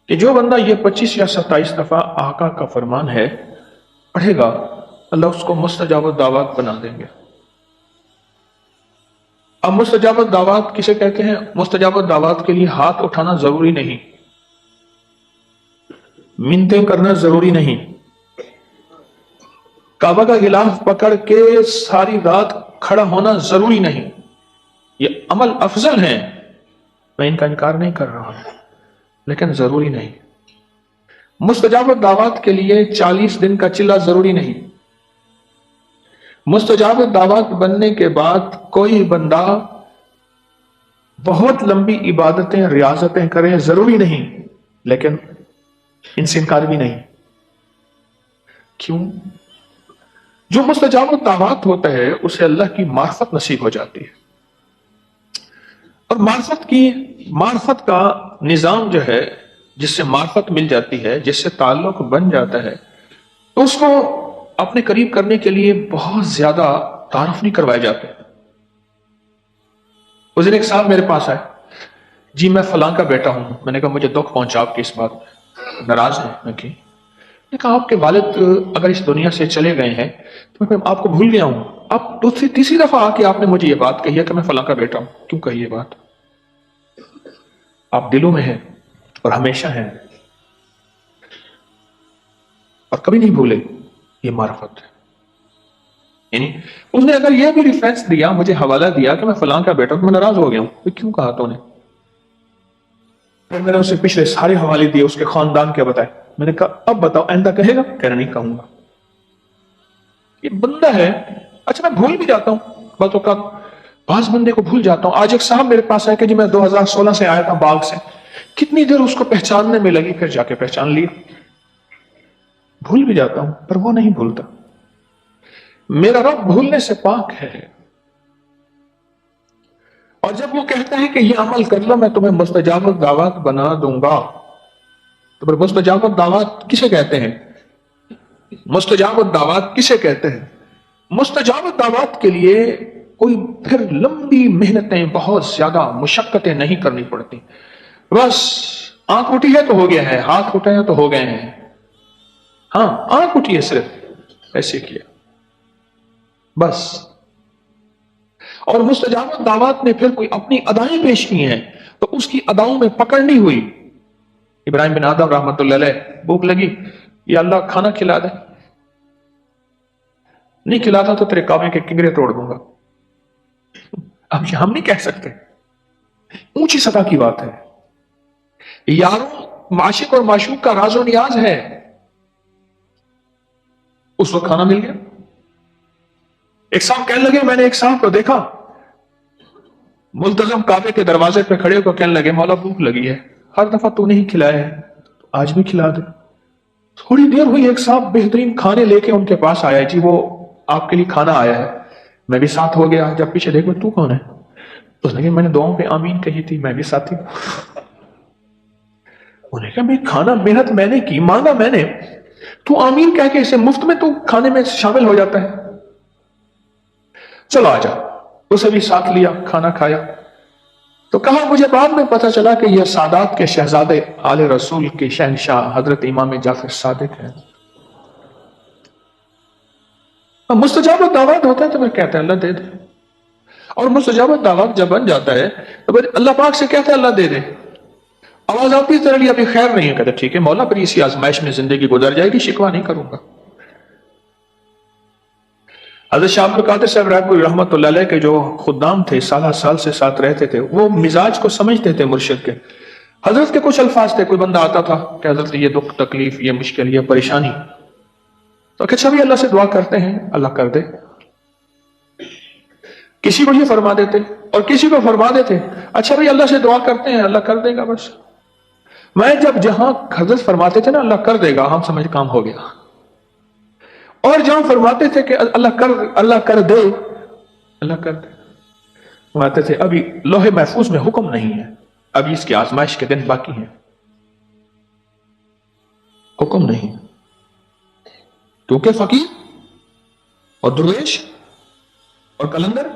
کہ جو بندہ یہ 25 یا 27 دفعہ آقا کا فرمان ہے پڑھے گا، اللہ اس کو مستجاب الدعوات بنا دیں گے۔ اب مستجاب الدعوات کسے کہتے ہیں؟ مستجاب الدعوات کے لیے ہاتھ اٹھانا ضروری نہیں، منتیں کرنا ضروری نہیں، کعبہ کا غلاف پکڑ کے ساری رات کھڑا ہونا ضروری نہیں۔ یہ عمل افضل ہیں، میں ان کا انکار نہیں کر رہا ہوں، لیکن ضروری نہیں۔ مستجاب الدعوات کے لیے 40 دن کا چلہ ضروری نہیں۔ مستجاب الدعوات بننے کے بعد کوئی بندہ بہت لمبی عبادتیں ریاضتیں کرے ضروری نہیں، لیکن ان سے انکار بھی نہیں۔ کیوں؟ جو مستجاب الدعوات ہوتا ہے اسے اللہ کی معرفت نصیب ہو جاتی ہے، اور معرفت کا نظام جو ہے، جس سے معرفت مل جاتی ہے، جس سے تعلق بن جاتا ہے، تو اس کو اپنے قریب کرنے کے لیے بہت زیادہ تعارف نہیں کروائے جاتے۔ اس دن ایک صاحب میرے پاس آئے، جی میں فلاں کا بیٹا ہوں۔ میں نے کہا مجھے دکھ پہنچا آپ کی اس بات، ناراض ہیں؟ میں نے کہا آپ کے والد اگر اس دنیا سے چلے گئے ہیں تو میں آپ کو بھول گیا ہوں، اب دوسری تیسری دفعہ آ کے آپ نے مجھے یہ بات کہی ہے کہ میں فلاں کا بیٹا ہوں، کیوں کہی یہ بات؟ آپ دلوں میں ہیں اور ہمیشہ ہیں، اور کبھی نہیں بھولے۔ یہ معرفت ہے۔ یعنی اس نے اگر یہ بھی ریفرنس دیا، مجھے حوالہ دیا کہ میں فلاں کا بیٹا ہوں، تو میں ناراض ہو گیا ہوں، کیوں کہا تو نے؟ پھر میں نے اسے پچھلے سارے حوالے دیے، اس کے خاندان کے بتائے۔ میں نے کہا اب بتاؤ آئندہ کہے گا؟ کہنا نہیں کہوں گا۔ یہ بندہ ہے۔ اچھا میں بھول بھی جاتا ہوں، بعض اوقات بعض بندے کو بھول جاتا ہوں۔ آج ایک صاحب میرے پاس آیا کہ جی میں 2016 سے آیا تھا باغ سے، کتنی دیر اس کو پہچاننے میں لگی، پھر جا کے پہچان لیا۔ بھول بھی جاتا ہوں، پر وہ نہیں بھولتا۔ میرا رب بھولنے سے پاک ہے، اور جب وہ کہتا ہے کہ یہ عمل کر لو میں تمہیں مستجاب الدعوات بنا دوں گا، تو پھر مستجاب الدعوات کسے کہتے ہیں؟ مستجاب الدعوات کسے کہتے ہیں؟ مستجاب الدعوات کے لیے کوئی پھر لمبی محنتیں، بہت زیادہ مشقتیں نہیں کرنی پڑتی۔ بس آنکھ اٹھی ہے تو ہو گیا ہے، ہاتھ اٹھے ہیں تو ہو گئے ہیں۔ ہاں آنکھ اٹھی ہے، صرف ایسے کیا بس۔ اور مستجاب الدعوات نے پھر کوئی اپنی ادائیں پیش کی ہیں تو اس کی اداؤں میں پکڑ نہیں ہوئی۔ ابراہیم بن آدم رحمۃ اللہ علیہ، بھوک لگی، یا اللہ کھانا کھلا دے، نہیں کھلاتا تو تیرے کعبے کے کنگرے توڑ دوں گا۔ اب یہ ہم نہیں کہہ سکتے، اونچی سطح کی بات ہے۔ یاروں معاشق اور معشوق کا راز و نیاز ہے۔ اس وقت کھانا مل گیا۔ ایک صاحب کہنے لگے، میں نے ایک صاحب کو دیکھا ملتزم کعبے کے دروازے پہ کھڑے ہو کر کہنے لگے مولا بھوک لگی ہے، ہر دفعہ تو نہیں کھلایا ہے، آج بھی کھلا دے۔ تھوڑی دیر ہوئی، ایک صاحب بہترین کھانے لے کے ان کے پاس آیا، جی وہ آپ کے لیے کھانا آیا ہے۔ میں بھی ساتھ ہو گیا، جب پیچھے دیکھو تو کون ہے؟ اس نے کہا میں نے دعاؤں پہ آمین کہی تھی، میں بھی ساتھی ہوں۔ انہوں نے کہا میں کھانا محنت میں نے کی، مانگا میں نے، تو آمین کہہ کے اسے مفت میں تو کھانے میں شامل ہو جاتا ہے۔ چلو آجا، اسے بھی ساتھ لیا، کھانا کھایا۔ تو کہا مجھے بعد میں پتہ چلا کہ یہ سادات کے شہزادے آل رسول کے شہنشاہ حضرت امام جعفر صادق ہیں۔ مستجاب الدعوات ہوتا ہے تو میں کہتا ہے اللہ دے دے، اور مستجاب الدعوات جب بن جاتا ہے تو پھر اللہ پاک سے کہتا ہے اللہ دے دے۔ آواز آتی ہے تیرے لیے ابھی خیر نہیں ہے، کہتا ٹھیک ہے مولا، پھر اسی آزمائش میں زندگی گزر جائے گی، شکوہ نہیں کروں گا۔ حضرت شاہ عبد القادر صاحب رحمۃ اللہ علیہ کے جو خدام تھے، سالہ سال سے ساتھ رہتے تھے، وہ مزاج کو سمجھتے تھے مرشد کے۔ حضرت کے کچھ الفاظ تھے، کوئی بندہ آتا تھا کہ حضرت یہ دکھ تکلیف، یہ مشکل، یہ پریشانی، تو کہ اچھا بھی اللہ سے دعا کرتے ہیں اللہ کر دے۔ کسی کو یہ فرما دیتے اور کسی کو فرما دیتے اچھا بھی اللہ سے دعا کرتے ہیں اللہ کر دے گا بس۔ میں جب جہاں حضرت فرماتے تھے نا اللہ کر دے گا، ہم سمجھ کام ہو گیا، اور جہاں فرماتے تھے کہ اللہ کر دے، اللہ کر دے، فرماتے تھے ابھی لوح محفوظ میں حکم نہیں ہے، ابھی اس کی آزمائش کے دن باقی ہیں، حکم نہیں۔ کیونکہ فقیر اور درویش اور کلندر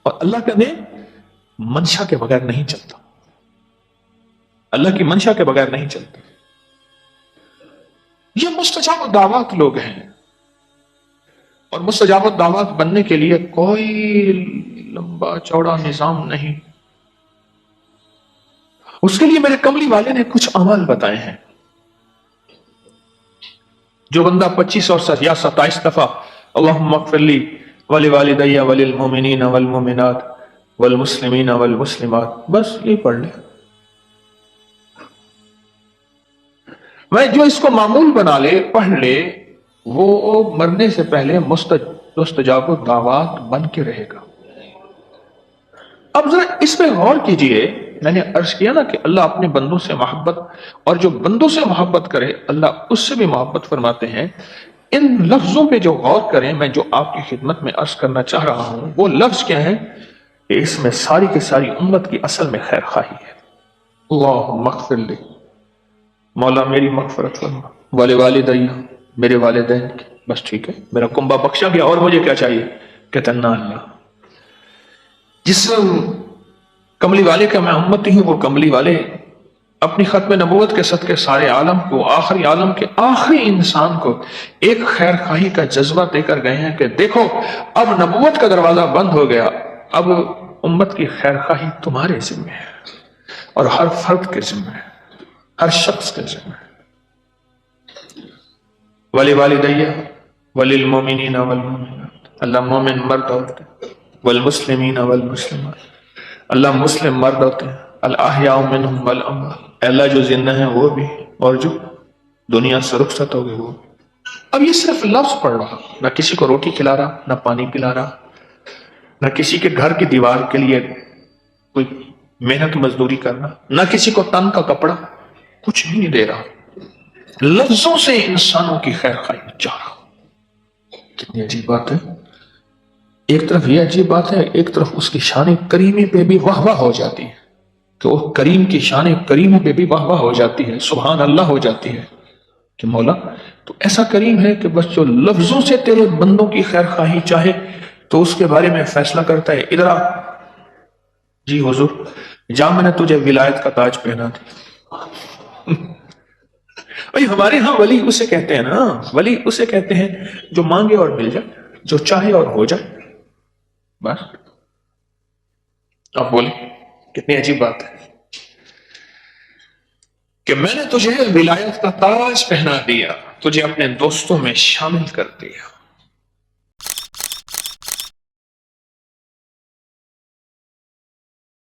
اور اللہ کا دین منشا کے بغیر نہیں چلتا، اللہ کی منشا کے بغیر نہیں چلتا۔ یہ مستجاب الدعوات لوگ ہیں، اور مستجاب الدعوات بننے کے لیے کوئی لمبا چوڑا نظام نہیں، اس کے لیے میرے کملی والے نے کچھ عمل بتائے ہیں۔ جو بندہ 25 اور یا 27 دفعہ اللہم اغفر لی ولوالدی وللمؤمنین والمؤمنات والمسلمین والمسلمات، بس یہ پڑھ لے، میں جو اس کو معمول بنا لے، پڑھ لے، وہ مرنے سے پہلے مستجاب الدعوات بن کے رہے گا۔ اب ذرا اس پہ غور کیجئے، میں نے عرض کیا نا کہ اللہ اپنے بندوں سے محبت، اور جو بندوں سے محبت کرے اللہ اس سے بھی محبت فرماتے ہیں۔ ان لفظوں پہ جو غور کریں، میں جو آپ کی خدمت میں عرض کرنا چاہ رہا ہوں وہ لفظ کیا ہے کہ اس میں ساری کی ساری امت کی اصل میں خیر خواہی ہے۔ اللہم اغفر لی، مولا میری مغفرت فرما، ولوالدی، میرے والدین کی، بس ٹھیک ہے، میرا کنبہ بخشا گیا، اور مجھے کیا چاہیے؟ کہتے ہیں نا اللہ، جس کملی والے کا میں امتی ہوں، وہ کملی والے اپنی ختم نبوت کے صدقے سارے عالم کو، آخری عالم کے آخری انسان کو ایک خیر خواہی کا جذبہ دے کر گئے ہیں کہ دیکھو اب نبوت کا دروازہ بند ہو گیا، اب امت کی خیر خواہی تمہارے ذمہ ہے، اور ہر فرد کے ذمہ ہے، ہر شخص کے ذمہ ہے۔ ولوالدی وللمؤمنین والمؤمنات، اللہ مومن مرد عورت، والمسلمین والمسلمات، اللہ مسلم مرد ہوتے ہیں، الاحیاء منہم والاموات، اللہ جو زندہ ہیں وہ بھی، اور جو دنیا سے رخصت ہو گئے وہ بھی۔ اب یہ صرف لفظ پڑھ رہا، نہ کسی کو روٹی کھلا رہا، نہ پانی پلا رہا، نہ کسی کے گھر کی دیوار کے لیے کوئی محنت مزدوری کرنا، نہ کسی کو تن کا کپڑا، کچھ بھی نہیں دے رہا، لفظوں سے انسانوں کی خیر خواہی چاہ رہا۔ کتنی عجیب بات ہے۔ ایک طرف یہ عجیب بات ہے، ایک طرف اس کی شان کریمی پہ بھی واہ واہ ہو جاتی ہے، کہ وہ کریم کی شان کریمی پہ بھی واہ واہ ہو جاتی ہے، سبحان اللہ ہو جاتی ہے کہ مولا تو ایسا کریم ہے کہ بس جو لفظوں سے تیرے بندوں کی خیر خواہی چاہے تو اس کے بارے میں فیصلہ کرتا ہے۔ ادھر آ جی حضور، جا میں نے تجھے ولایت کا تاج پہنا دیا۔ بھائی ہمارے ہاں ولی اسے کہتے ہیں نا، ولی اسے کہتے ہیں جو مانگے اور مل جائے، جو چاہے اور ہو جائے، بس۔ اب بولیں کتنی عجیب بات ہے کہ میں نے تجھے ولایت کا تاج پہنا دیا، تجھے اپنے دوستوں میں شامل کر دیا۔